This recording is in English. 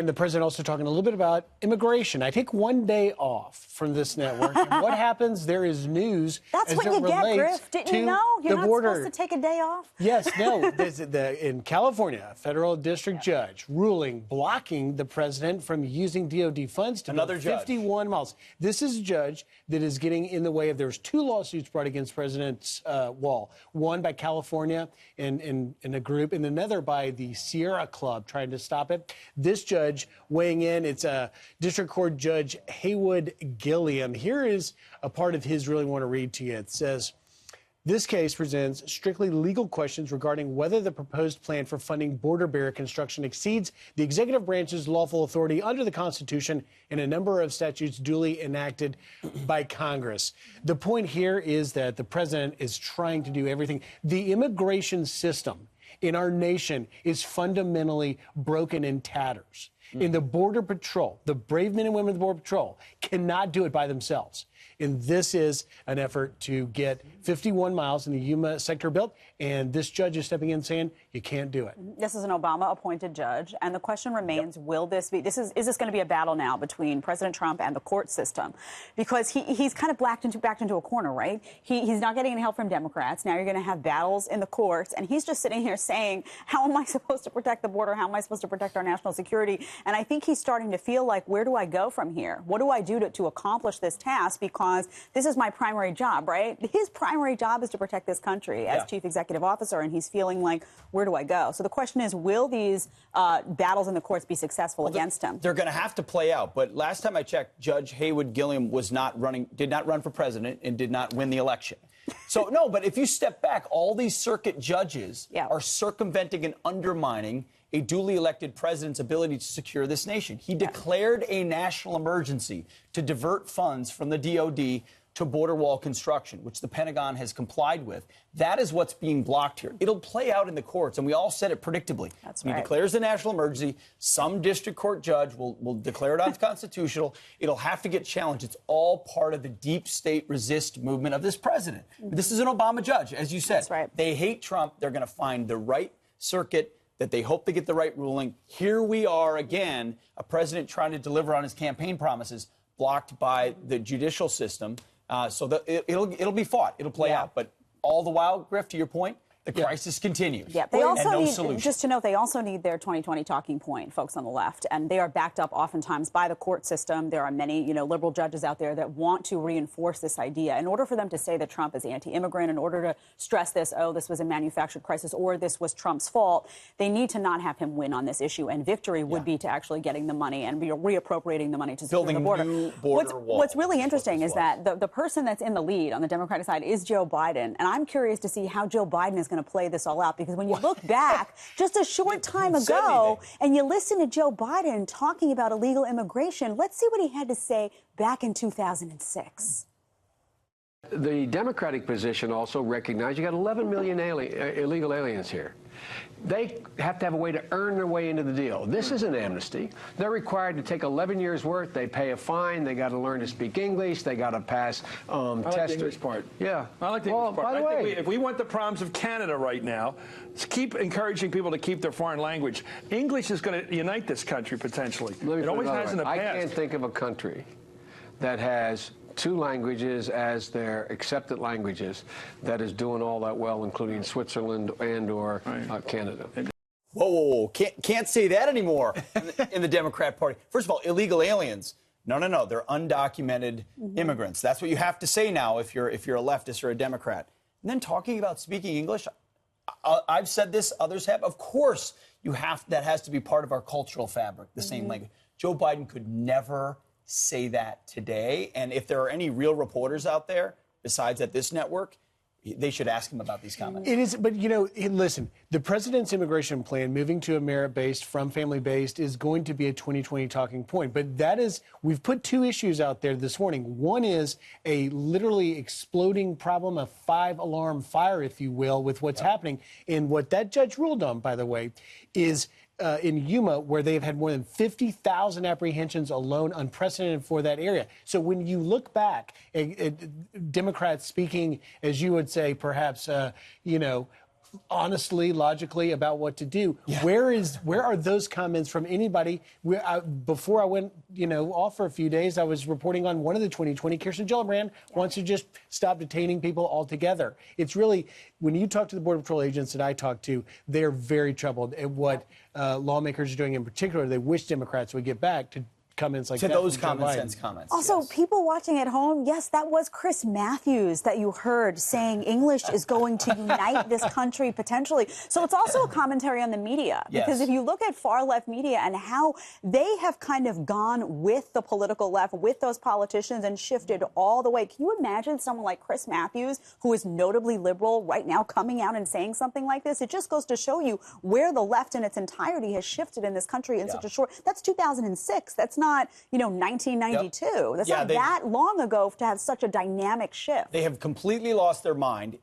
And the president also talking a little bit about immigration. I take one day off from this network. And what happens? There is news. That's as what it you get, relates Griff. Didn't you to know? You're the not border. supposed to take a day off? Yes, no. In California, a federal district judge ruling blocking the president from using DOD funds to build 51 miles. This is a judge that is getting in the way of. There's two lawsuits brought against President Wall. One by California in a group, and another by the Sierra Club trying to stop it. This judge weighing in. It's District Court Judge Haywood Gilliam. Here is a part of his ruling I want to read to you. It says, this case presents strictly legal questions regarding whether the proposed plan for funding border barrier construction exceeds the executive branch's lawful authority under the Constitution and a number of statutes duly enacted by Congress. The point here is that the president is trying to do everything. The immigration system in our nation is fundamentally broken in tatters. In the Border Patrol, the brave men and women of the Border Patrol cannot do it by themselves. And this is an effort to get 51 miles in the Yuma sector built. And this judge is stepping in saying, you can't do it. This is an Obama-appointed judge. And the question remains, will this be, is this going to be a battle now between President Trump and the court system? Because he's kind of backed into a corner, right? He's not getting any help from Democrats. Now you're going to have battles in the courts. And he's just sitting here saying, how am I supposed to protect the border? How am I supposed to protect our national security? And I think he's starting to feel like, where do I go from here? What do I do to accomplish this task? Because this is my primary job, right? His primary job is to protect this country as chief executive officer, and he's feeling like, where do I go? So the question is, will these battles in the courts be successful against him? They're going to have to play out. But last time I checked, Judge Haywood Gilliam did not run for president and did not win the election. So, no, but if you step back, all these circuit judges are circumventing and undermining a duly elected president's ability to secure this nation. He declared a national emergency to divert funds from the DOD to border wall construction, which the Pentagon has complied with. That is what's being blocked here. It'll play out in the courts, and we all said it predictably. That's He right. declares the national emergency. Some district court judge will declare it unconstitutional. It'll have to get challenged. It's all part of the deep state resist movement of this president. This is an Obama judge, as you said. That's right. They hate Trump. They're going to find the right circuit that they hope to get the right ruling. Here we are again, a president trying to deliver on his campaign promises, blocked by the judicial system. So it'll be fought. It'll play out. But all the while, Griff, to your point, the crisis continues. Yeah, they also need, solution. just to note, they also need their 2020 talking point, folks on the left, and they are backed up oftentimes by the court system. There are many, liberal judges out there that want to reinforce this idea. In order for them to say that Trump is anti-immigrant, in order to stress this, oh, this was a manufactured crisis, or this was Trump's fault, they need to not have him win on this issue. And victory would be to actually getting the money and reappropriating the money to secure the border. New border walls. What's really interesting is that the person that's in the lead on the Democratic side is Joe Biden, and I'm curious to see how Joe Biden is going to play this all out, because when you look back just a short time ago and you listen to Joe Biden talking about illegal immigration, let's see what he had to say back in 2006. The Democratic position also recognized you got 11 million illegal aliens here. They have to have a way to earn their way into the deal. This is an amnesty. They're required to take 11 years' worth. They pay a fine. They got to learn to speak English. They got to pass tests. I like the English part. Yeah. I like the English part. By the way, if we want the problems of Canada right now, keep encouraging people to keep their foreign language. English is going to unite this country potentially. It always has in the past. I can't think of a country that has two languages as their accepted languages that is doing all that well, including Switzerland and or Canada. Whoa. Can't say that anymore in the Democrat Party. First of all, illegal aliens. No. They're undocumented immigrants. That's what you have to say now if you're a leftist or a Democrat. And then talking about speaking English, I've said this, others have. Of course, that has to be part of our cultural fabric, the same language. Joe Biden could never say that today. And if there are any real reporters out there, besides at this network, they should ask him about these comments. It is, but listen, the president's immigration plan, moving to a merit-based from family-based, is going to be a 2020 talking point. But we've put two issues out there this morning. One is a literally exploding problem, a 5-alarm fire, if you will, with what's happening. And what that judge ruled on, by the way, is in Yuma, where they've had more than 50,000 apprehensions alone, unprecedented for that area. So when you look back at Democrats speaking, as you would say, perhaps, honestly, logically about what to do. Yeah. Where are those comments from anybody? Before I went, off for a few days, I was reporting on one of the 2020. Kirsten Gillibrand wants to just stop detaining people altogether. It's really, when you talk to the Border Patrol agents that I talk to, they're very troubled at what lawmakers are doing. In particular, they wish Democrats would get back to comments like to that those from Joe common Biden. sense comments. Also, people watching at home, yes, that was Chris Matthews that you heard saying English is going to unite this country potentially. So it's also a commentary on the media. Because if you look at far-left media and how they have kind of gone with the political left, with those politicians, and shifted all the way. Can you imagine someone like Chris Matthews, who is notably liberal, right now coming out and saying something like this? It just goes to show you where the left in its entirety has shifted in this country in such a short... That's 2006. That's not 1992. That's not that long ago to have such a dynamic shift. They have completely lost their mind.